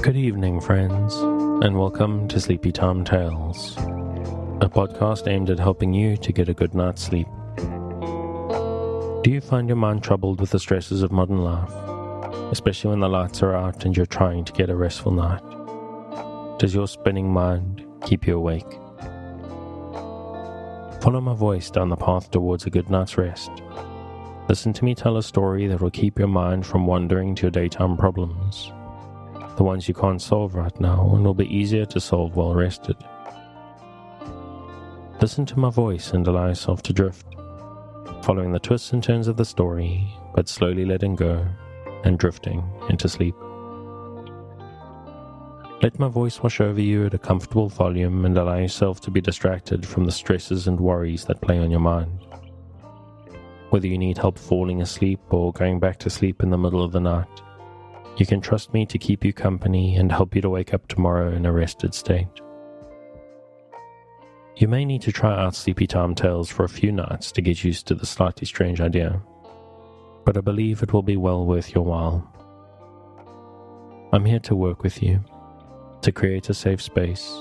Good evening, friends, and welcome to Sleepy Time Tales, a podcast aimed at helping you to get a good night's sleep. Do you find your mind troubled with the stresses of modern life, especially when the lights are out and you're trying to get a restful night? Does your spinning mind keep you awake? Follow my voice down the path towards a good night's rest. Listen to me tell a story that will keep your mind from wandering to your daytime problems, the ones you can't solve right now and will be easier to solve while rested. Listen to my voice and allow yourself to drift, following the twists and turns of the story, but slowly letting go and drifting into sleep. Let my voice wash over you at a comfortable volume and allow yourself to be distracted from the stresses and worries that play on your mind. Whether you need help falling asleep or going back to sleep in the middle of the night, you can trust me to keep you company and help you to wake up tomorrow in a rested state. You may need to try out Sleepy Time Tales for a few nights to get used to the slightly strange idea, but I believe it will be well worth your while. I'm here to work with you, to create a safe space,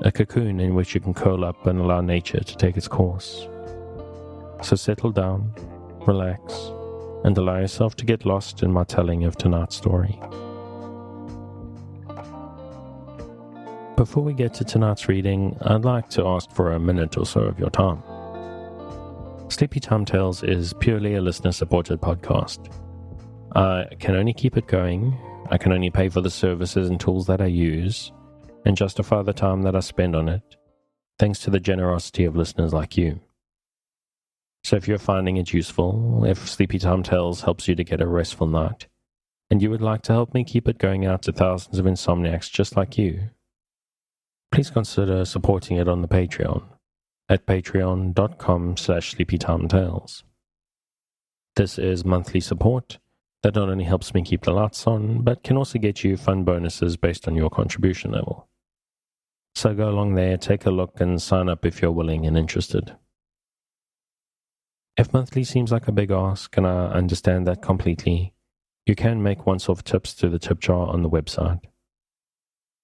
a cocoon in which you can curl up and allow nature to take its course. So settle down, relax, and allow yourself to get lost in my telling of tonight's story. Before we get to tonight's reading, I'd like to ask for a minute or so of your time. Sleepy Time Tales is purely a listener-supported podcast. I can only keep it going, I can only pay for the services and tools that I use, and justify the time that I spend on it, thanks to the generosity of listeners like you. So if you're finding it useful, if Sleepy Time Tales helps you to get a restful night, and you would like to help me keep it going out to thousands of insomniacs just like you, please consider supporting it on the Patreon at patreon.com/sleepytimetales. This is monthly support that not only helps me keep the lights on, but can also get you fun bonuses based on your contribution level. So go along there, take a look, and sign up if you're willing and interested. If monthly seems like a big ask, and I understand that completely, you can make once-off tips through the tip jar on the website.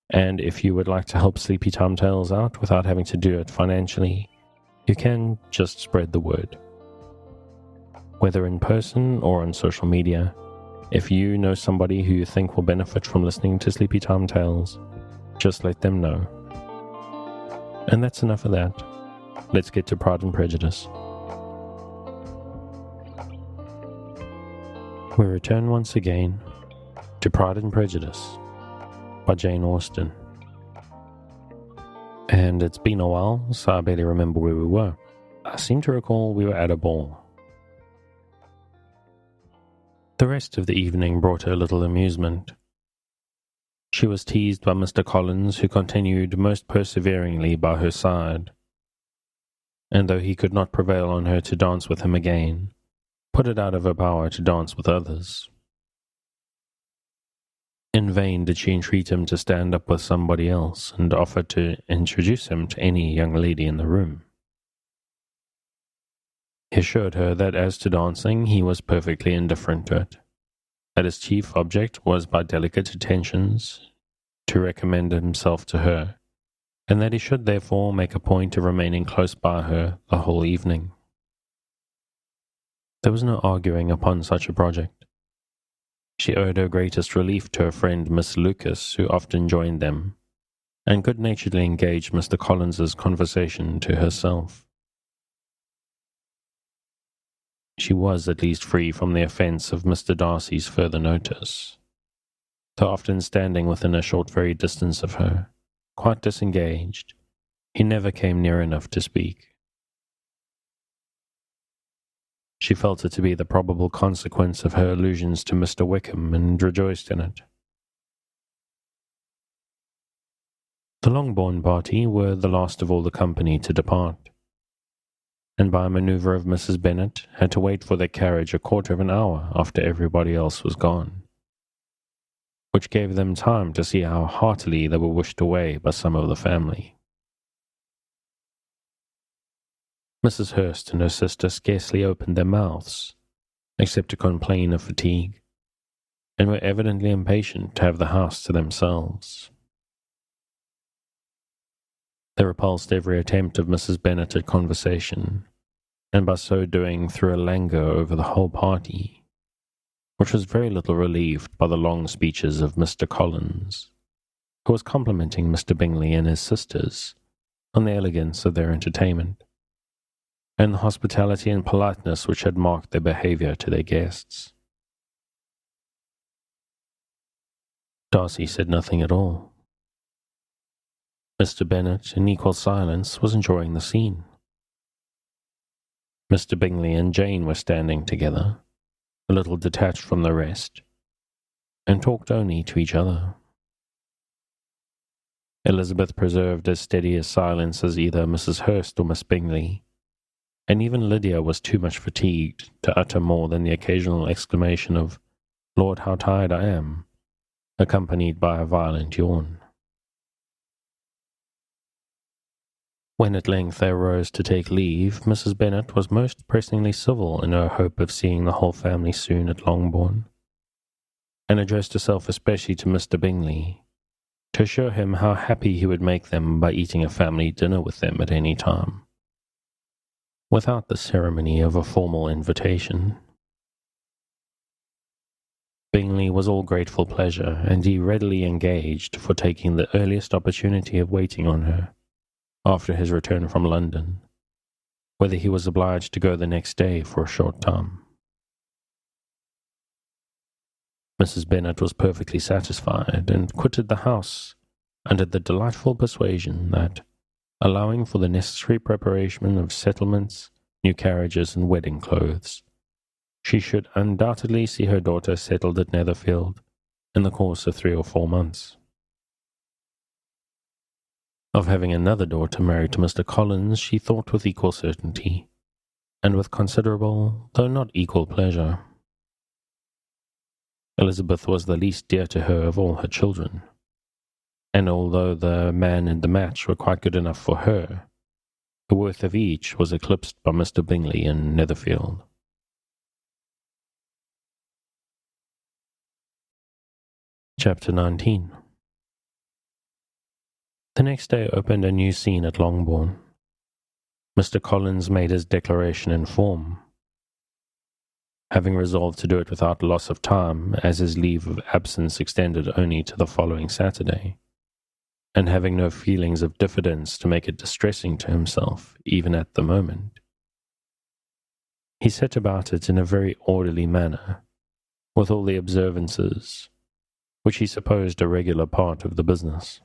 And if you would like to help Sleepy Time Tales out without having to do it financially, you can just spread the word. Whether in person or on social media, if you know somebody who you think will benefit from listening to Sleepy Time Tales, just let them know. And that's enough of that. Let's get to Pride and Prejudice. We return once again to Pride and Prejudice by Jane Austen. And it's been a while, so I barely remember where we were. I seem to recall we were at a ball. The rest of the evening brought her little amusement. She was teased by Mr. Collins, who continued most perseveringly by her side, and though he could not prevail on her to dance with him again, put it out of her power to dance with others. In vain did she entreat him to stand up with somebody else and offer to introduce him to any young lady in the room. He assured her that as to dancing he was perfectly indifferent to it, that his chief object was by delicate attentions to recommend himself to her, and that he should therefore make a point of remaining close by her the whole evening. There was no arguing upon such a project. She owed her greatest relief to her friend Miss Lucas, who often joined them, and good-naturedly engaged Mr. Collins's conversation to herself. She was at least free from the offence of Mr. Darcy's further notice, though often standing within a short very distance of her, quite disengaged, he never came near enough to speak. She felt it to be the probable consequence of her allusions to Mr. Wickham, and rejoiced in it. The Longbourn party were the last of all the company to depart, and by a manoeuvre of Mrs. Bennet had to wait for their carriage a quarter of an hour after everybody else was gone, which gave them time to see how heartily they were wished away by some of the family. Mrs. Hurst and her sister scarcely opened their mouths, except to complain of fatigue, and were evidently impatient to have the house to themselves. They repulsed every attempt of Mrs. Bennet at conversation, and by so doing threw a languor over the whole party, which was very little relieved by the long speeches of Mr. Collins, who was complimenting Mr. Bingley and his sisters on the elegance of their entertainment, and the hospitality and politeness which had marked their behaviour to their guests. Darcy said nothing at all. Mr. Bennet, in equal silence, was enjoying the scene. Mr. Bingley and Jane were standing together, a little detached from the rest, and talked only to each other. Elizabeth preserved as steady a silence as either Mrs. Hurst or Miss Bingley, and even Lydia was too much fatigued to utter more than the occasional exclamation of, "Lord, how tired I am," accompanied by a violent yawn. When at length they arose to take leave, Mrs. Bennet was most pressingly civil in her hope of seeing the whole family soon at Longbourn, and addressed herself especially to Mr. Bingley, to assure him how happy he would make them by eating a family dinner with them at any time, without the ceremony of a formal invitation. Bingley was all grateful pleasure, and he readily engaged for taking the earliest opportunity of waiting on her, after his return from London, whether he was obliged to go the next day for a short time. Mrs. Bennet was perfectly satisfied, and quitted the house under the delightful persuasion that, allowing for the necessary preparation of settlements, new carriages, and wedding clothes, she should undoubtedly see her daughter settled at Netherfield in the course of 3 or 4 months. Of having another daughter married to Mr. Collins she thought with equal certainty, and with considerable, though not equal pleasure. Elizabeth was the least dear to her of all her children, and although the man and the match were quite good enough for her, the worth of each was eclipsed by Mr. Bingley and Netherfield. Chapter 19. The next day opened a new scene at Longbourn. Mr. Collins made his declaration in form, having resolved to do it without loss of time, as his leave of absence extended only to the following Saturday, and having no feelings of diffidence to make it distressing to himself, even at the moment. He set about it in a very orderly manner, with all the observances which he supposed a regular part of the business.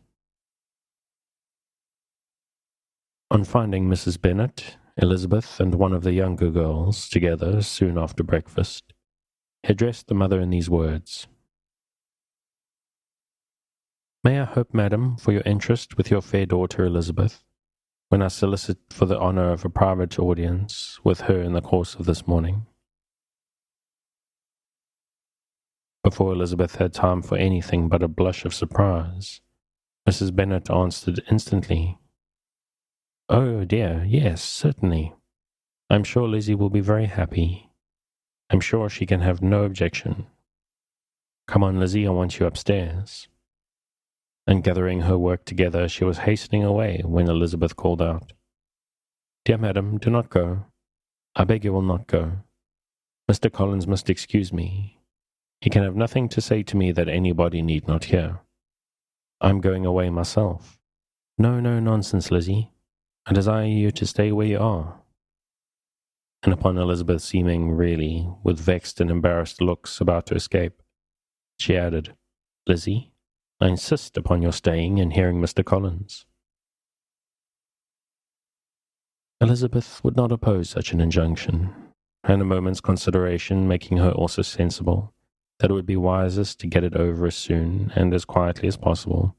On finding Mrs. Bennet, Elizabeth, and one of the younger girls together soon after breakfast, he addressed the mother in these words: "May I hope, madam, for your interest with your fair daughter Elizabeth, when I solicit for the honour of a private audience with her in the course of this morning?" Before Elizabeth had time for anything but a blush of surprise, Mrs. Bennet answered instantly, "Oh dear, yes, certainly. I'm sure Lizzie will be very happy. I'm sure she can have no objection. Come on, Lizzie, I want you upstairs." And gathering her work together, she was hastening away when Elizabeth called out, "Dear madam, do not go. I beg you will not go. Mr. Collins must excuse me. He can have nothing to say to me that anybody need not hear. I'm going away myself." "No, no, nonsense, Lizzie. I desire you to stay where you are." And upon Elizabeth seeming really, with vexed and embarrassed looks, about to escape, she added, "Lizzie, I insist upon your staying and hearing Mr. Collins." Elizabeth would not oppose such an injunction, and a moment's consideration making her also sensible that it would be wisest to get it over as soon and as quietly as possible,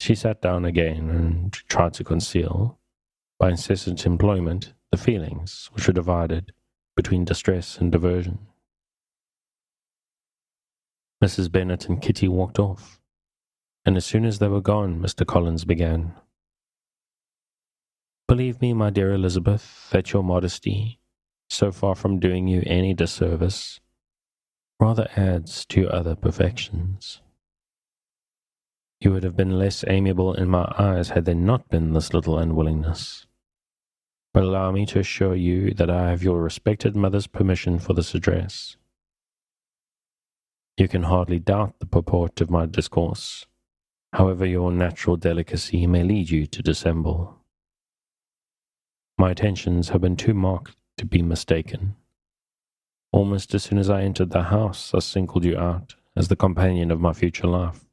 she sat down again and tried to conceal, by incessant employment, the feelings which were divided between distress and diversion. Mrs. Bennet and Kitty walked off, and as soon as they were gone, Mr. Collins began: "Believe me, my dear Elizabeth, that your modesty, so far from doing you any disservice, rather adds to your other perfections. You would have been less amiable in my eyes had there not been this little unwillingness. But allow me to assure you that I have your respected mother's permission for this address. You can hardly doubt the purport of my discourse, however your natural delicacy may lead you to dissemble. My attentions have been too marked to be mistaken. Almost as soon as I entered the house, I singled you out as the companion of my future life.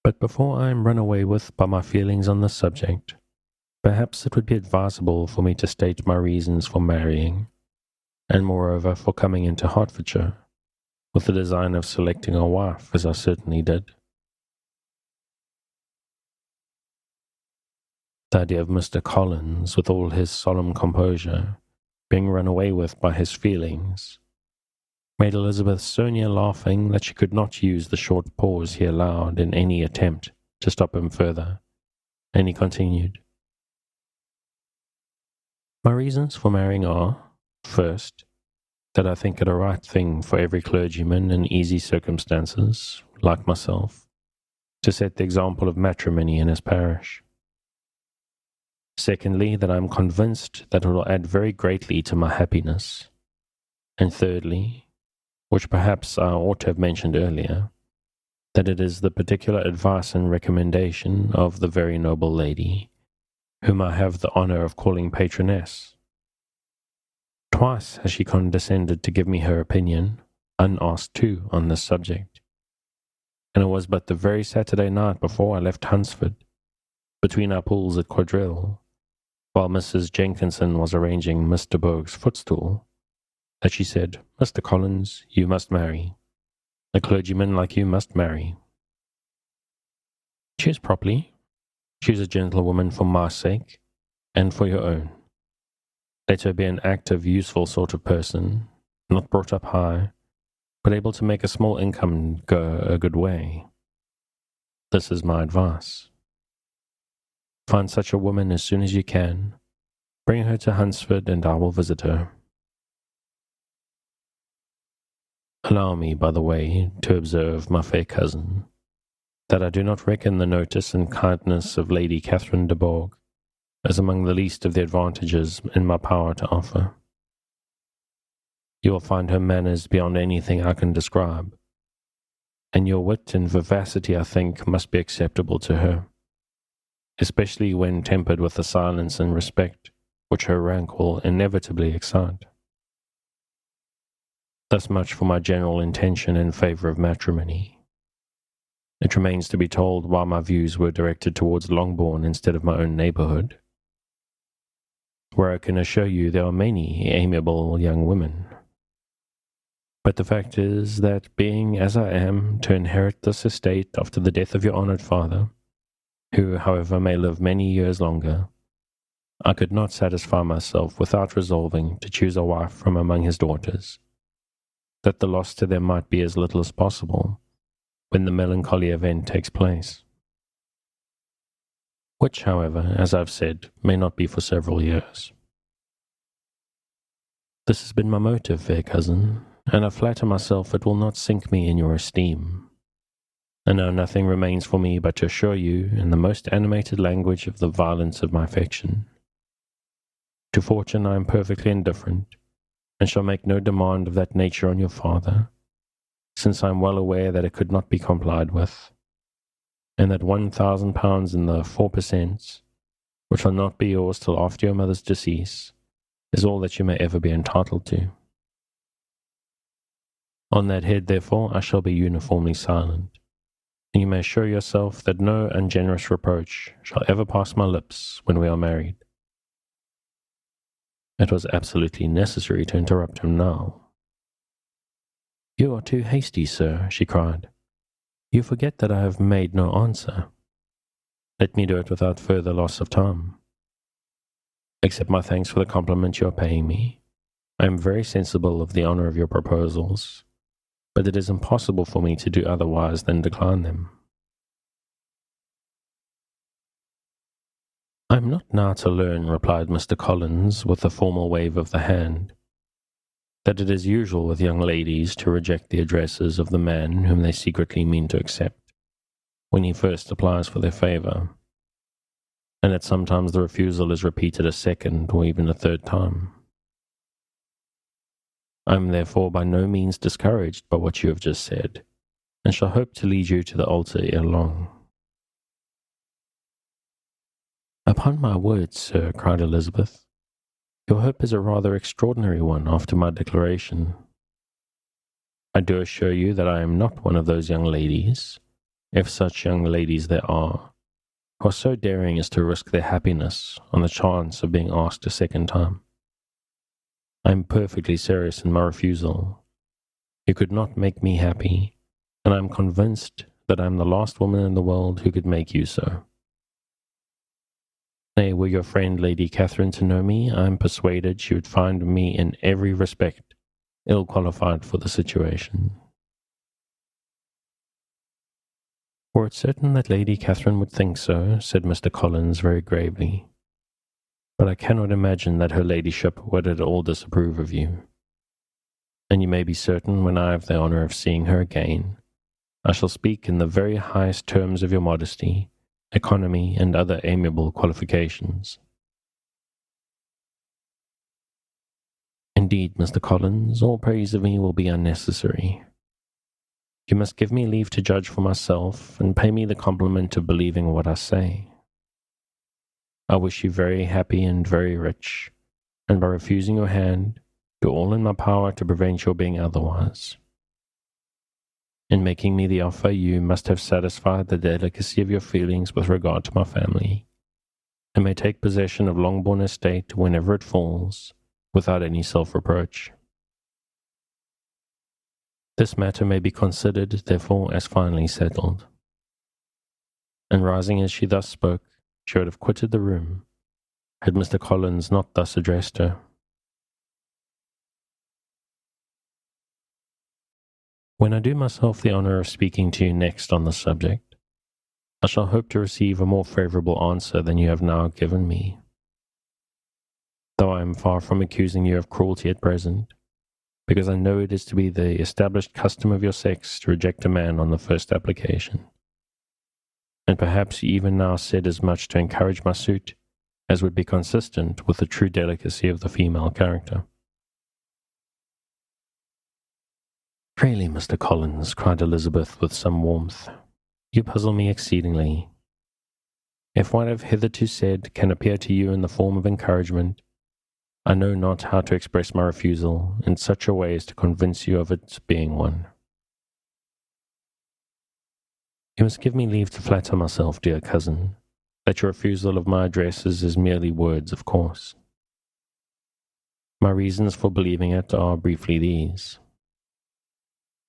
But before I am run away with by my feelings on this subject, perhaps it would be advisable for me to state my reasons for marrying, and moreover for coming into Hertfordshire, with the design of selecting a wife, as I certainly did. The idea of Mr. Collins, with all his solemn composure, being run away with by his feelings, made Elizabeth so near laughing that she could not use the short pause he allowed in any attempt to stop him further, and he continued, My reasons for marrying are, first, that I think it a right thing for every clergyman in easy circumstances, like myself, to set the example of matrimony in his parish. Secondly, that I am convinced that it will add very greatly to my happiness. And thirdly, which perhaps I ought to have mentioned earlier, that it is the particular advice and recommendation of the very noble lady, whom I have the honour of calling patroness. Twice has she condescended to give me her opinion, unasked too, on this subject, and it was but the very Saturday night before I left Hunsford, between our pools at quadrille, while Mrs. Jenkinson was arranging Miss de Bourgh's footstool, that she said, Mr. Collins, you must marry. A clergyman like you must marry. Choose properly. Choose a gentlewoman for my sake, and for your own. Let her be an active, useful sort of person, not brought up high, but able to make a small income go a good way. This is my advice. Find such a woman as soon as you can. Bring her to Hunsford, and I will visit her. Allow me, by the way, to observe, my fair cousin, that I do not reckon the notice and kindness of Lady Catherine de Bourgh as among the least of the advantages in my power to offer. You will find her manners beyond anything I can describe, and your wit and vivacity, I think, must be acceptable to her, especially when tempered with the silence and respect which her rank will inevitably excite. Thus much for my general intention in favour of matrimony. It remains to be told why my views were directed towards Longbourn instead of my own neighbourhood, where I can assure you there are many amiable young women. But the fact is that, being as I am to inherit this estate after the death of your honoured father, who, however, may live many years longer, I could not satisfy myself without resolving to choose a wife from among his daughters, that the loss to them might be as little as possible when the melancholy event takes place, which, however, as I've said, may not be for several years. This has been my motive, fair cousin, and I flatter myself it will not sink me in your esteem. And now nothing remains for me but to assure you, in the most animated language, of the violence of my affection. To fortune I am perfectly indifferent, and shall make no demand of that nature on your father, since I am well aware that it could not be complied with, and that £1,000 in the 4%, which will not be yours till after your mother's decease, is all that you may ever be entitled to. On that head, therefore, I shall be uniformly silent, and you may assure yourself that no ungenerous reproach shall ever pass my lips when we are married. It was absolutely necessary to interrupt him now. You are too hasty, sir, she cried. You forget that I have made no answer. Let me do it without further loss of time. Accept my thanks for the compliment you are paying me. I am very sensible of the honour of your proposals, but it is impossible for me to do otherwise than decline them. I am not now to learn, replied Mr. Collins, with a formal wave of the hand, that it is usual with young ladies to reject the addresses of the man whom they secretly mean to accept when he first applies for their favour, and that sometimes the refusal is repeated a second or even a third time. I am therefore by no means discouraged by what you have just said, and shall hope to lead you to the altar ere long. Upon my word, sir, cried Elizabeth, your hope is a rather extraordinary one after my declaration. I do assure you that I am not one of those young ladies, if such young ladies there are, who are so daring as to risk their happiness on the chance of being asked a second time. I am perfectly serious in my refusal. You could not make me happy, and I am convinced that I am the last woman in the world who could make you so. Nay, were your friend Lady Catherine to know me, I am persuaded she would find me in every respect ill qualified for the situation. Were it certain that Lady Catherine would think so, said Mr. Collins very gravely, but I cannot imagine that her ladyship would at all disapprove of you. And you may be certain, when I have the honour of seeing her again, I shall speak in the very highest terms of your modesty, economy, and other amiable qualifications. Indeed, Mr. Collins, all praise of me will be unnecessary. You must give me leave to judge for myself, and pay me the compliment of believing what I say. I wish you very happy and very rich, and by refusing your hand, do all in my power to prevent your being otherwise. In making me the offer, you must have satisfied the delicacy of your feelings with regard to my family, and may take possession of Longbourn estate whenever it falls, without any self-reproach. This matter may be considered, therefore, as finally settled. And rising as she thus spoke, she would have quitted the room, had Mr. Collins not thus addressed her. When I do myself the honour of speaking to you next on this subject, I shall hope to receive a more favourable answer than you have now given me. Though I am far from accusing you of cruelty at present, because I know it is to be the established custom of your sex to reject a man on the first application. And perhaps you even now said as much to encourage my suit as would be consistent with the true delicacy of the female character. Really, Mr. Collins, cried Elizabeth with some warmth, you puzzle me exceedingly. If what I have hitherto said can appear to you in the form of encouragement, I know not how to express my refusal in such a way as to convince you of its being one. You must give me leave to flatter myself, dear cousin, that your refusal of my addresses is merely words, of course. My reasons for believing it are briefly these.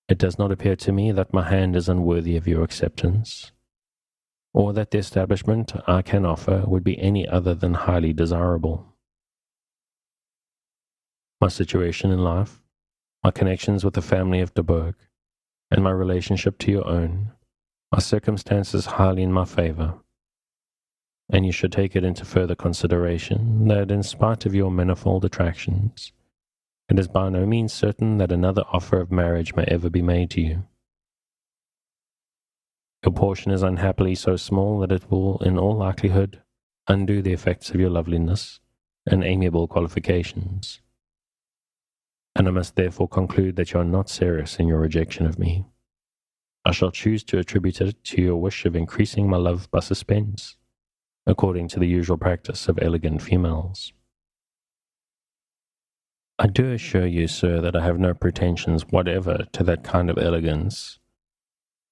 It does not appear to me that my hand is unworthy of your acceptance, or that the establishment I can offer would be any other than highly desirable. My situation in life, my connections with the family of de Bourgh, and my relationship to your own are circumstances highly in my favour, and you should take it into further consideration that in spite of your manifold attractions, it is by no means certain that another offer of marriage may ever be made to you. Your portion is unhappily so small that it will, in all likelihood, undo the effects of your loveliness and amiable qualifications, and I must therefore conclude that you are not serious in your rejection of me. I shall choose to attribute it to your wish of increasing my love by suspense, according to the usual practice of elegant females. I do assure you, sir, that I have no pretensions whatever to that kind of elegance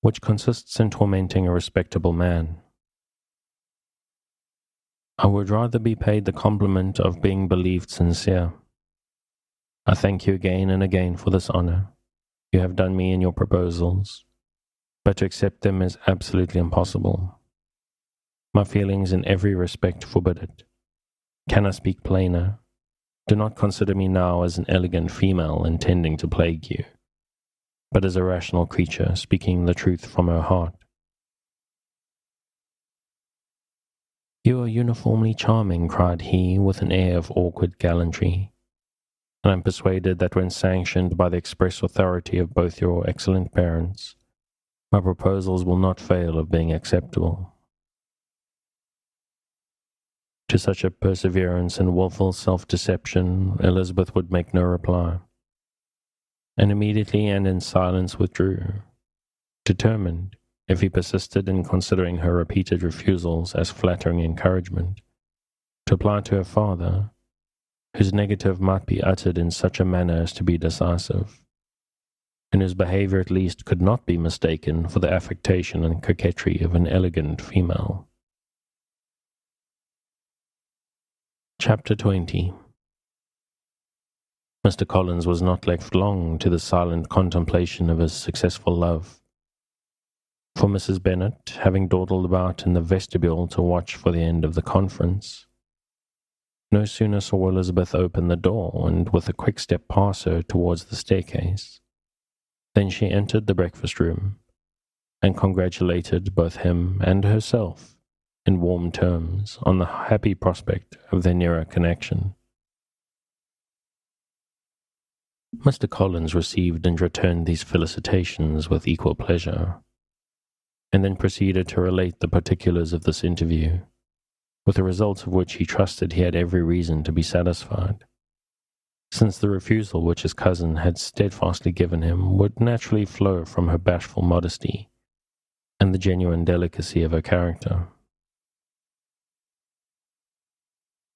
which consists in tormenting a respectable man. I would rather be paid the compliment of being believed sincere. I thank you again and again for this honour you have done me in your proposals, but to accept them is absolutely impossible. My feelings in every respect forbid it. Can I speak plainer? Do not consider me now as an elegant female intending to plague you, but as a rational creature speaking the truth from her heart. You are uniformly charming, cried he, with an air of awkward gallantry. and I am persuaded that when sanctioned by the express authority of both your excellent parents, my proposals will not fail of being acceptable. To such a perseverance and wilful self-deception, Elizabeth would make no reply, and immediately and in silence withdrew, determined, if he persisted in considering her repeated refusals as flattering encouragement, to apply to her father, whose negative might be uttered in such a manner as to be decisive, and whose behaviour at least could not be mistaken for the affectation and coquetry of an elegant female. Chapter 20. Mr. Collins was not left long to the silent contemplation of his successful love, for Mrs. Bennet, having dawdled about in the vestibule to watch for the end of the conference, no sooner saw Elizabeth open the door and with a quick step pass her towards the staircase, than she entered the breakfast-room, and congratulated both him and herself in warm terms on the happy prospect of their nearer connection. Mr. Collins received and returned these felicitations with equal pleasure, and then proceeded to relate the particulars of this interview, with the results of which he trusted he had every reason to be satisfied, since the refusal which his cousin had steadfastly given him would naturally flow from her bashful modesty and the genuine delicacy of her character.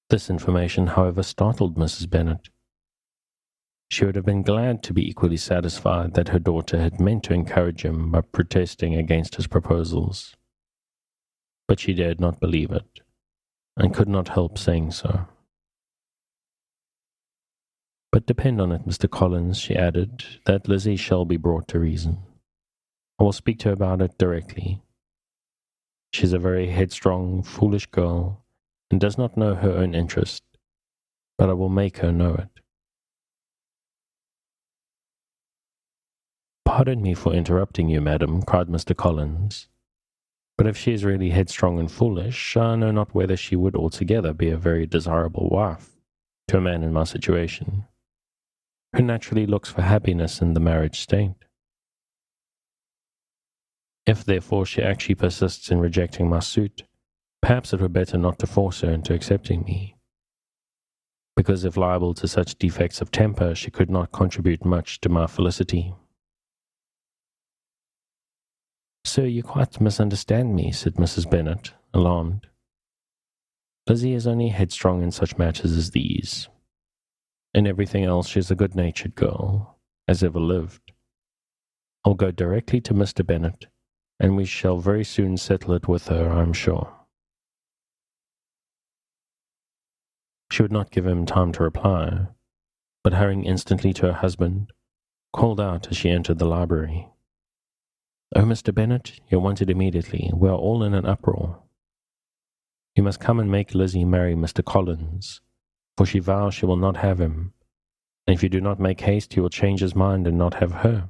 This information, however, startled Mrs. Bennet. She would have been glad to be equally satisfied that her daughter had meant to encourage him by protesting against his proposals, but she dared not believe it, and could not help saying so. But depend on it, Mr. Collins, she added, that Lizzie shall be brought to reason. I will speak to her about it directly. She is a very headstrong, foolish girl, and does not know her own interest, but I will make her know it. Pardon me for interrupting you, madam, cried Mr. Collins, but if she is really headstrong and foolish, I know not whether she would altogether be a very desirable wife to a man in my situation, who naturally looks for happiness in the marriage state. If, therefore, she actually persists in rejecting my suit, perhaps it were better not to force her into accepting me, because if liable to such defects of temper, she could not contribute much to my felicity. Sir, you quite misunderstand me, said Mrs. Bennet, alarmed. Lizzie is only headstrong in such matters as these. In everything else she is a good-natured girl, as ever lived. I'll go directly to Mr. Bennet, and we shall very soon settle it with her, I am sure. She would not give him time to reply, but hurrying instantly to her husband, called out as she entered the library, "Oh, Mr. Bennet, you're wanted immediately. We are all in an uproar. You must come and make Lizzie marry Mr. Collins, for she vows she will not have him, and if you do not make haste, he will change his mind and not have her."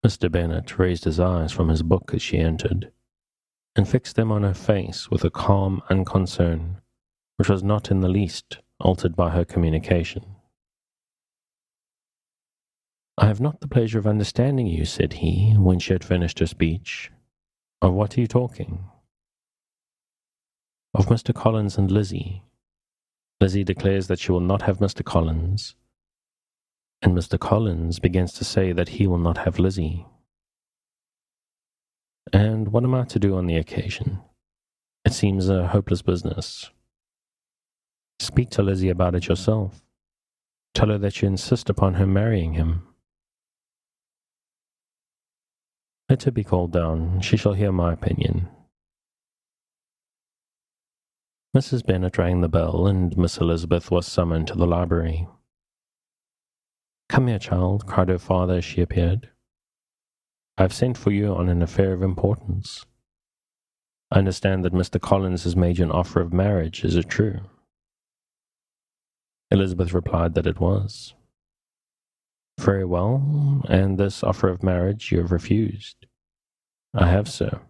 Mr. Bennet raised his eyes from his book as she entered, and fixed them on her face with a calm unconcern which was not in the least altered by her communication. "I have not the pleasure of understanding you," said he, when she had finished her speech. "Of what are you talking?" "Of Mr. Collins and Lizzie. Lizzie declares that she will not have Mr. Collins, and Mr. Collins begins to say that he will not have Lizzie. And what am I to do on the occasion? It seems a hopeless business. Speak to Lizzie about it yourself. Tell her that you insist upon her marrying him. Let her be called down. She shall hear my opinion." Mrs. Bennet rang the bell, and Miss Elizabeth was summoned to the library. "Come here, child," cried her father as she appeared. "I have sent for you on an affair of importance. I understand that Mr. Collins has made you an offer of marriage. Is it true?" Elizabeth replied that it was. "Very well, and this offer of marriage you have refused?" "I have, sir."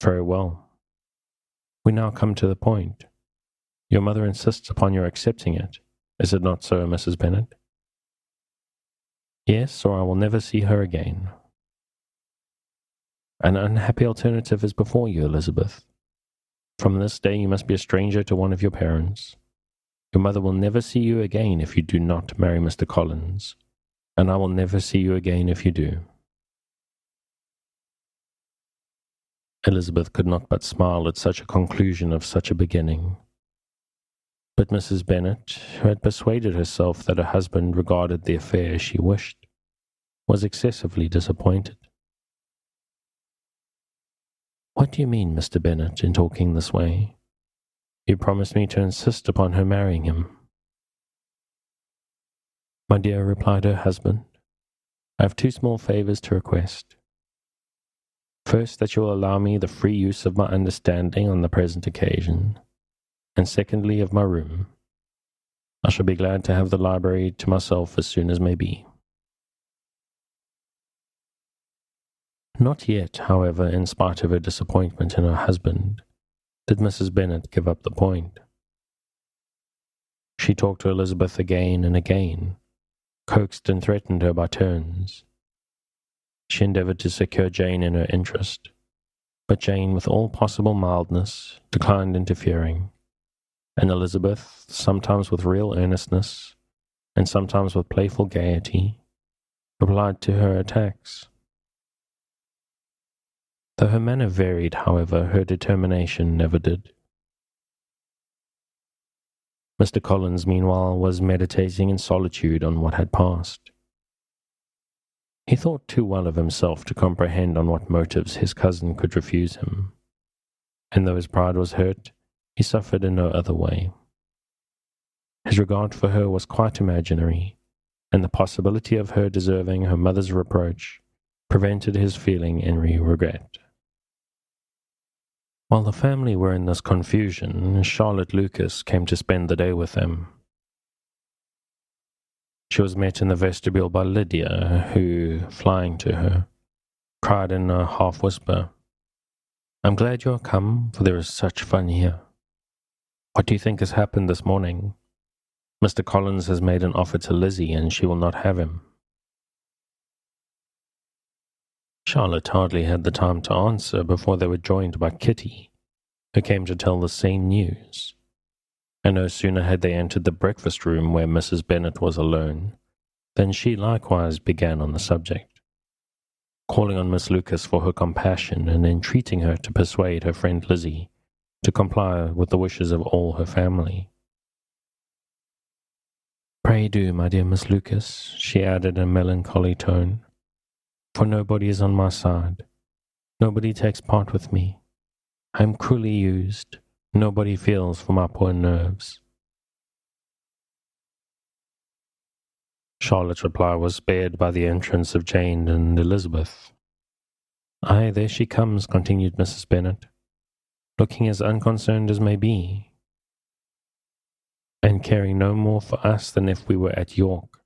"Very well. We now come to the point. Your mother insists upon your accepting it. Is it not so, Mrs. Bennet? Yes, or I will never see her again. An unhappy alternative is before you, Elizabeth. From this day you must be a stranger to one of your parents. Your mother will never see you again if you do not marry Mr. Collins, and I will never see you again if you do. Elizabeth could not but smile at such a conclusion of such a beginning. But Mrs. Bennet, who had persuaded herself that her husband regarded the affair as she wished, was excessively disappointed. What do you mean, Mr. Bennet, in talking this way? You promised me to insist upon her marrying him. My dear, replied her husband, I have two small favours to request. First, that you will allow me the free use of my understanding on the present occasion, and secondly, of my room. I shall be glad to have the library to myself as soon as may be. Not yet, however, in spite of her disappointment in her husband, did Mrs. Bennet give up the point. She talked to Elizabeth again and again, coaxed and threatened her by turns. She endeavoured to secure Jane in her interest, but Jane, with all possible mildness, declined interfering, and Elizabeth, sometimes with real earnestness, and sometimes with playful gaiety, replied to her attacks. Though her manner varied, however, her determination never did. Mr. Collins, meanwhile, was meditating in solitude on what had passed. He thought too well of himself to comprehend on what motives his cousin could refuse him, and though his pride was hurt, he suffered in no other way. His regard for her was quite imaginary, and the possibility of her deserving her mother's reproach prevented his feeling any regret. While the family were in this confusion, Charlotte Lucas came to spend the day with them. She was met in the vestibule by Lydia, who, flying to her, cried in a half-whisper, I'm glad you are come, for there is such fun here. What do you think has happened this morning? Mr. Collins has made an offer to Lizzie, and she will not have him. Charlotte hardly had the time to answer before they were joined by Kitty, who came to tell the same news. And no sooner had they entered the breakfast room where Mrs. Bennet was alone, than she likewise began on the subject, calling on Miss Lucas for her compassion and entreating her to persuade her friend Lizzie to comply with the wishes of all her family. Pray do, my dear Miss Lucas, she added in a melancholy tone, for nobody is on my side. Nobody takes part with me. I am cruelly used. Nobody feels for my poor nerves. Charlotte's reply was spared by the entrance of Jane and Elizabeth. Aye, there she comes, continued Mrs. Bennet, looking as unconcerned as may be, and caring no more for us than if we were at York,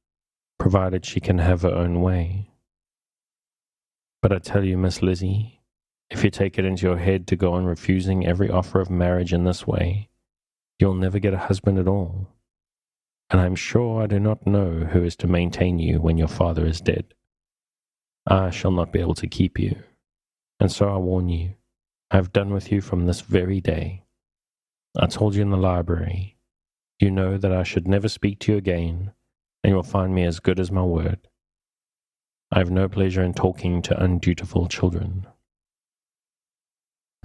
provided she can have her own way. But I tell you, Miss Lizzie, if you take it into your head to go on refusing every offer of marriage in this way, you'll never get a husband at all, and I'm sure I do not know who is to maintain you when your father is dead. I shall not be able to keep you, and so I warn you, I have done with you from this very day. I told you in the library. You know that I should never speak to you again, and you will find me as good as my word. I have no pleasure in talking to undutiful children.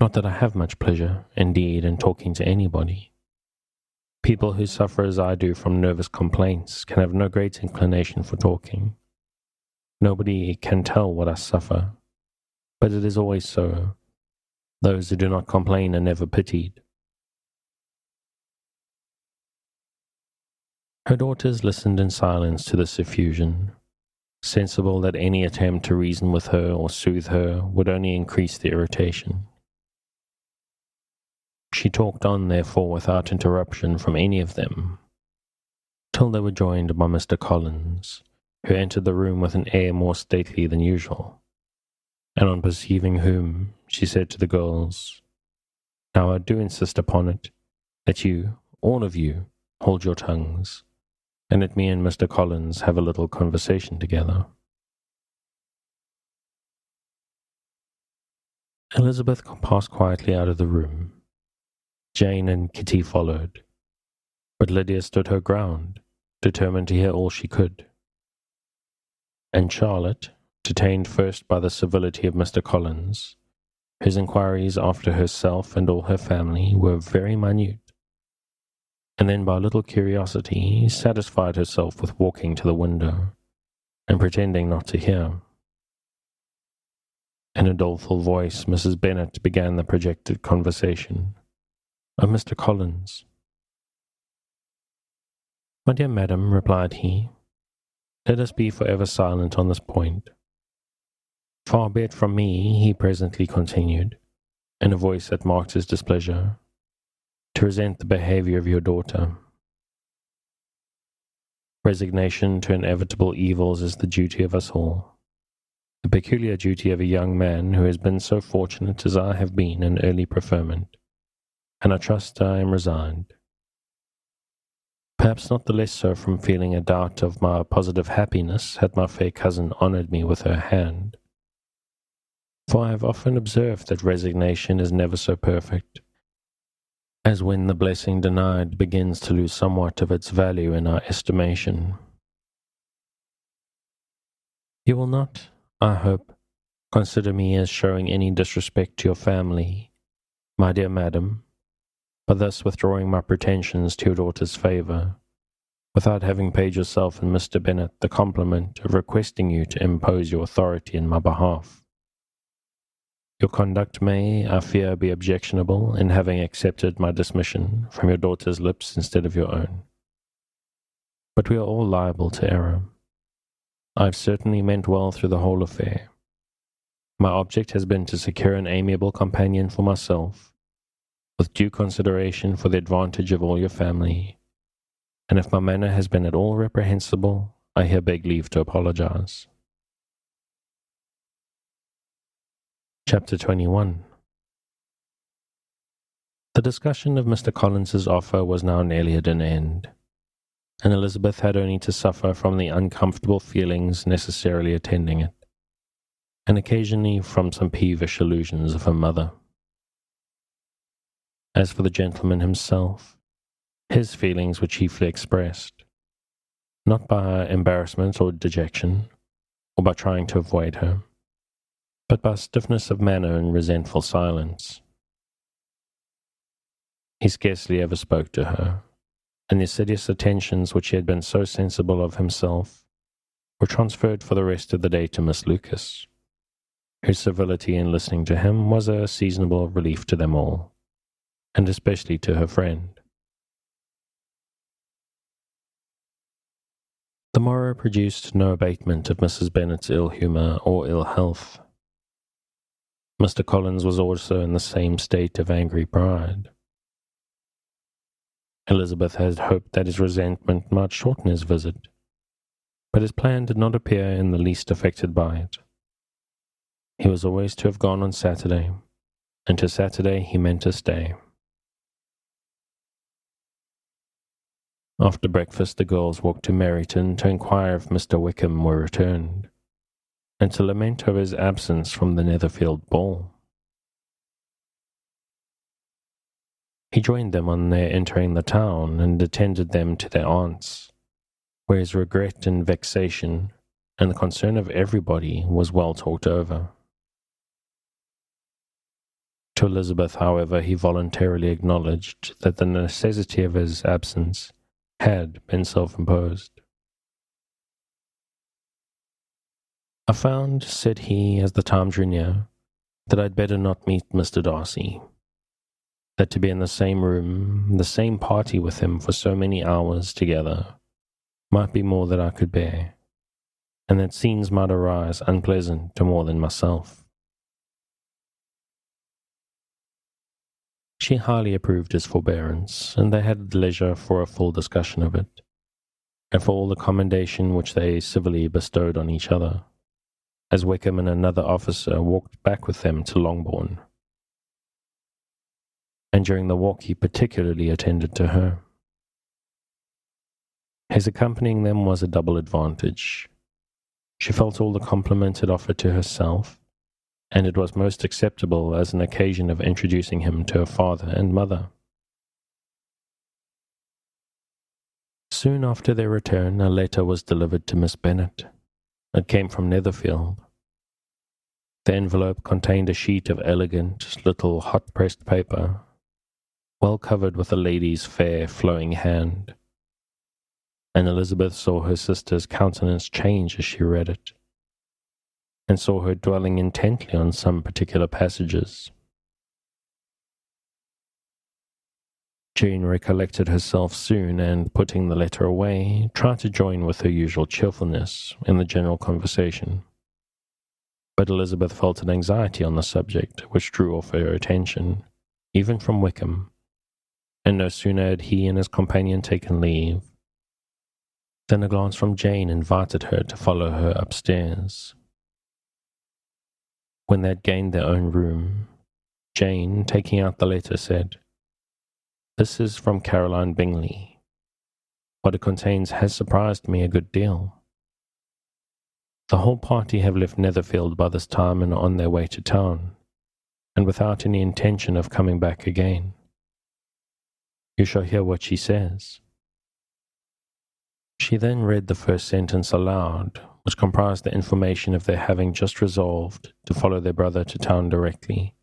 Not that I have much pleasure, indeed, in talking to anybody. People who suffer as I do from nervous complaints can have no great inclination for talking. Nobody can tell what I suffer, but it is always so. Those who do not complain are never pitied. Her daughters listened in silence to this effusion, sensible that any attempt to reason with her or soothe her would only increase the irritation. She talked on, therefore, without interruption from any of them, till they were joined by Mr. Collins, who entered the room with an air more stately than usual, and on perceiving whom, she said to the girls, Now I do insist upon it, that you, all of you, hold your tongues, and let me and Mr. Collins have a little conversation together." Elizabeth passed quietly out of the room. Jane and Kitty followed, but Lydia stood her ground, determined to hear all she could. And Charlotte, detained first by the civility of Mr. Collins, whose inquiries after herself and all her family were very minute, and then by a little curiosity satisfied herself with walking to the window and pretending not to hear. In a doleful voice, Mrs. Bennet began the projected conversation of Mr. Collins. "My dear madam," replied he, "let us be forever silent on this point. Far be it from me," he presently continued, in a voice that marked his displeasure, "to resent the behaviour of your daughter. Resignation to inevitable evils is the duty of us all, the peculiar duty of a young man who has been so fortunate as I have been in early preferment, and I trust I am resigned. Perhaps not the less so from feeling a doubt of my positive happiness had my fair cousin honoured me with her hand. For I have often observed that resignation is never so perfect as when the blessing denied begins to lose somewhat of its value in our estimation. You will not, I hope, consider me as showing any disrespect to your family, my dear madam, by thus withdrawing my pretensions to your daughter's favour, without having paid yourself and Mr. Bennet the compliment of requesting you to impose your authority in my behalf. Your conduct may, I fear, be objectionable in having accepted my dismission from your daughter's lips instead of your own. But we are all liable to error. I have certainly meant well through the whole affair. My object has been to secure an amiable companion for myself, with due consideration for the advantage of all your family, and if my manner has been at all reprehensible, I here beg leave to apologize. Chapter 21. The discussion of Mr. Collins's offer was now nearly at an end, and Elizabeth had only to suffer from the uncomfortable feelings necessarily attending it, and occasionally from some peevish allusions of her mother. As for the gentleman himself, his feelings were chiefly expressed, not by embarrassment or dejection, or by trying to avoid her, but by stiffness of manner and resentful silence. He scarcely ever spoke to her, and the assiduous attentions which he had been so sensible of himself were transferred for the rest of the day to Miss Lucas, whose civility in listening to him was a seasonable relief to them all, and especially to her friend. The morrow produced no abatement of Mrs. Bennet's ill humour or ill health. Mr. Collins was also in the same state of angry pride. Elizabeth had hoped that his resentment might shorten his visit, but his plan did not appear in the least affected by it. He was always to have gone on Saturday, and to Saturday he meant to stay. After breakfast the girls walked to Meryton to inquire if Mr. Wickham were returned, and to lament over his absence from the Netherfield ball. He joined them on their entering the town, and attended them to their aunt's, where his regret and vexation, and the concern of everybody, was well talked over. To Elizabeth, however, he voluntarily acknowledged that the necessity of his absence had been self-imposed. "I found," said he, as the time drew near, "that I'd better not meet Mr. Darcy. That to be in the same room, the same party with him for so many hours together, might be more than I could bear, and that scenes might arise unpleasant to more than myself." She highly approved his forbearance, and they had leisure for a full discussion of it, and for all the commendation which they civilly bestowed on each other, as Wickham and another officer walked back with them to Longbourn. And during the walk he particularly attended to her, His accompanying them was a double advantage. She felt all the compliment it offered to herself, and it was most acceptable as an occasion of introducing him to her father and mother. Soon after their return, a letter was delivered to Miss Bennet. It came from Netherfield. The envelope contained a sheet of elegant, little hot-pressed paper, well covered with a lady's fair, flowing hand, and Elizabeth saw her sister's countenance change as she read it, and saw her dwelling intently on some particular passages. Jane recollected herself soon, and, putting the letter away, tried to join with her usual cheerfulness in the general conversation. But Elizabeth felt an anxiety on the subject, which drew off her attention, even from Wickham, and no sooner had he and his companion taken leave, than a glance from Jane invited her to follow her upstairs. When they had gained their own room, Jane, taking out the letter, said, "This is from Caroline Bingley. What it contains has surprised me a good deal. The whole party have left Netherfield by this time and are on their way to town, and without any intention of coming back again. You shall hear what she says." She then read the first sentence aloud, which comprised the information of their having just resolved to follow their brother to town directly,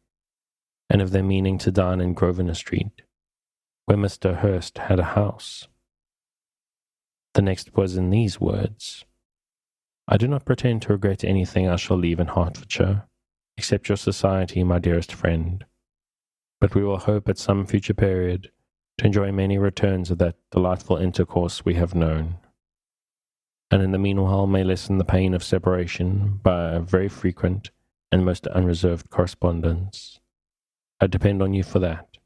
and of their meaning to dine in Grosvenor Street, where Mr. Hurst had a house. The next was in these words: "I do not pretend to regret anything I shall leave in Hertfordshire, except your society, my dearest friend, but we will hope at some future period to enjoy many returns of that delightful intercourse we have known, and in the meanwhile may lessen the pain of separation by a very frequent and most unreserved correspondence. I depend on you for that."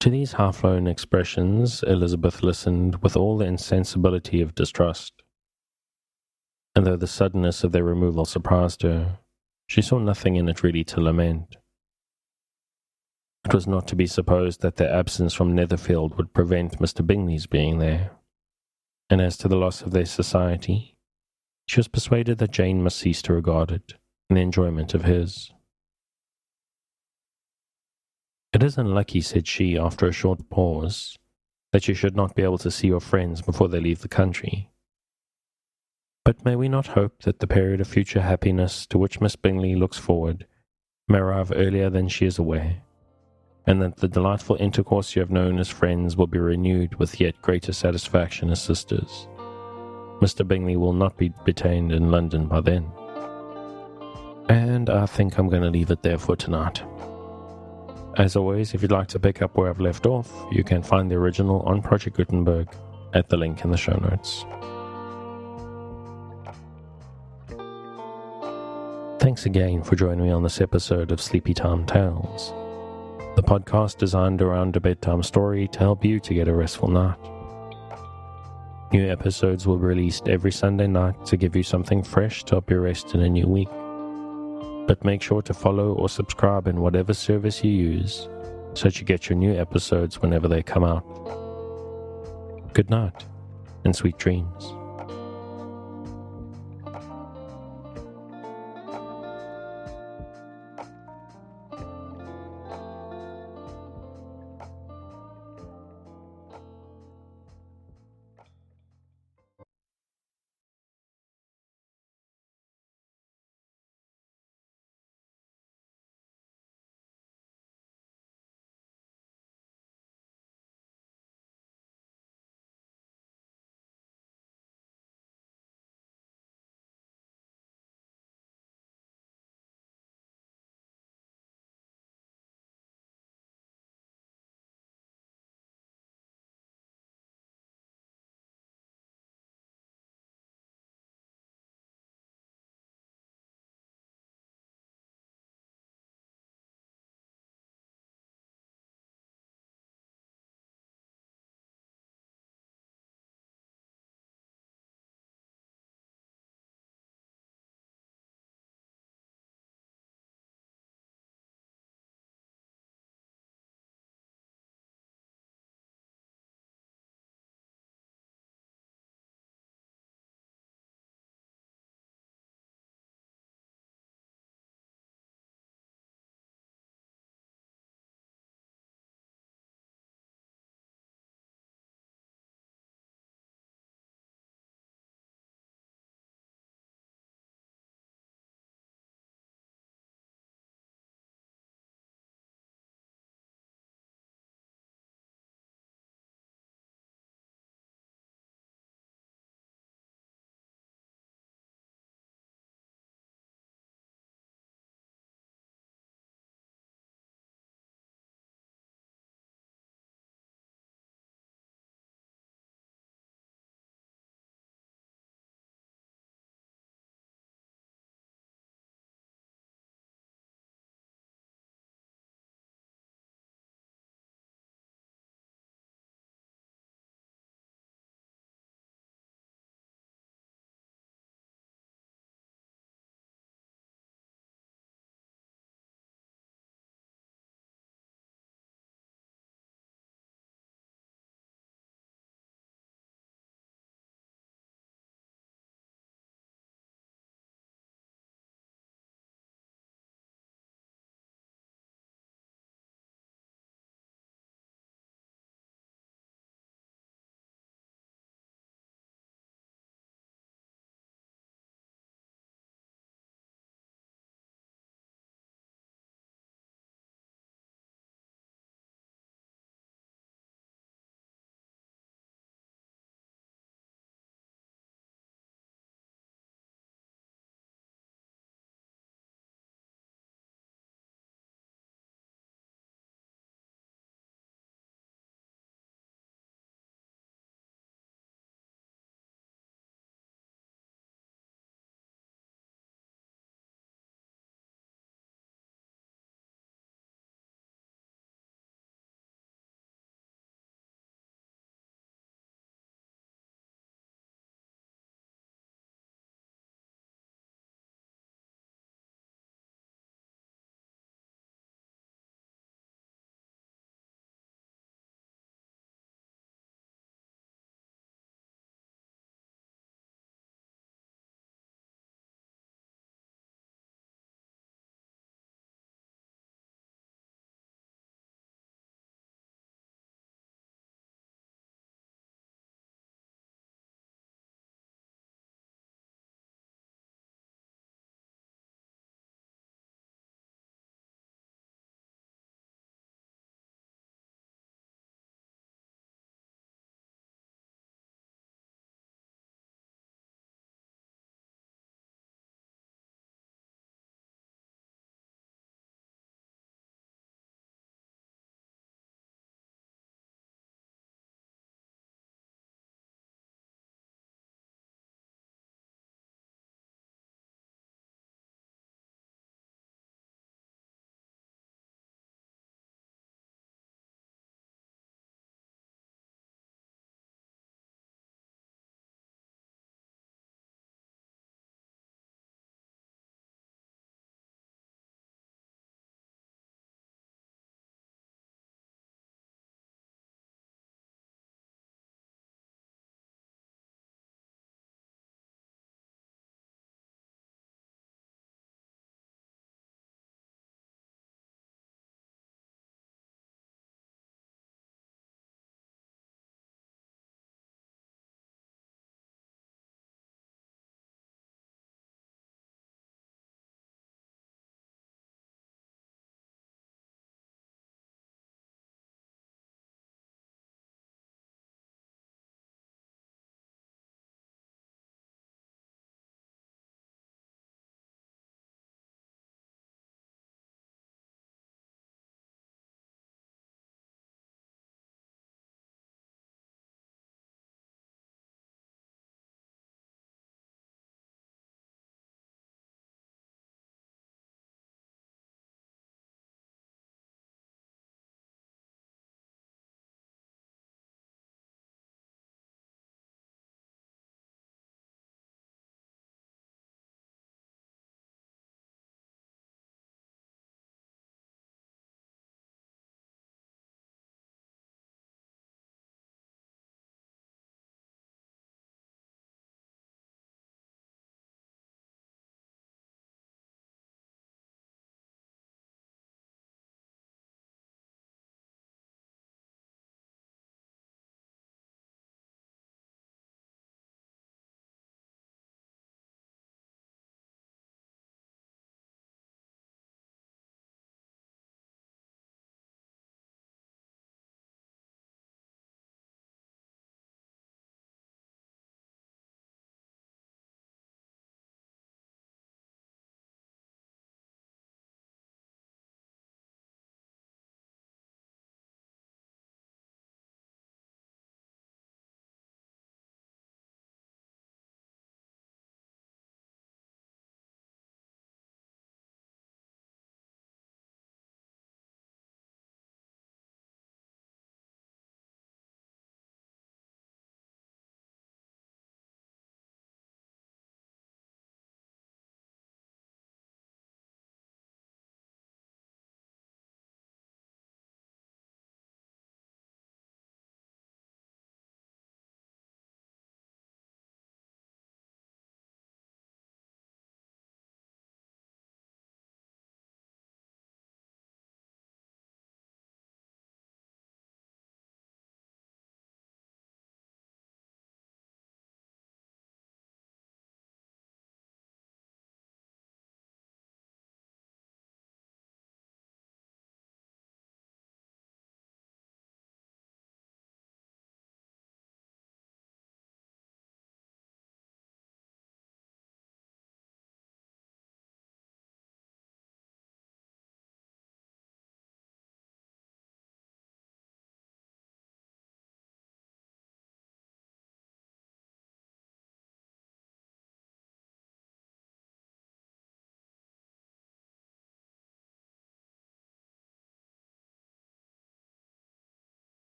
To these half-flown expressions Elizabeth listened with all the insensibility of distrust, and though the suddenness of their removal surprised her, she saw nothing in it really to lament. It was not to be supposed that their absence from Netherfield would prevent Mr. Bingley's being there, and as to the loss of their society, she was persuaded that Jane must cease to regard it in the enjoyment of his. "It is unlucky," said she, after a short pause, "that you should not be able to see your friends before they leave the country. But may we not hope that the period of future happiness to which Miss Bingley looks forward may arrive earlier than she is aware, and that the delightful intercourse you have known as friends will be renewed with yet greater satisfaction as sisters. Mr. Bingley will not be detained in London by then." And I think I'm going to leave it there for tonight. As always, if you'd like to pick up where I've left off, you can find the original on Project Gutenberg at the link in the show notes. Thanks again for joining me on this episode of Sleepytime Tales, the podcast designed around a bedtime story to help you to get a restful night. New episodes will be released every Sunday night to give you something fresh to help you rest in a new week. But make sure to follow or subscribe in whatever service you use so that you get your new episodes whenever they come out. Good night and sweet dreams.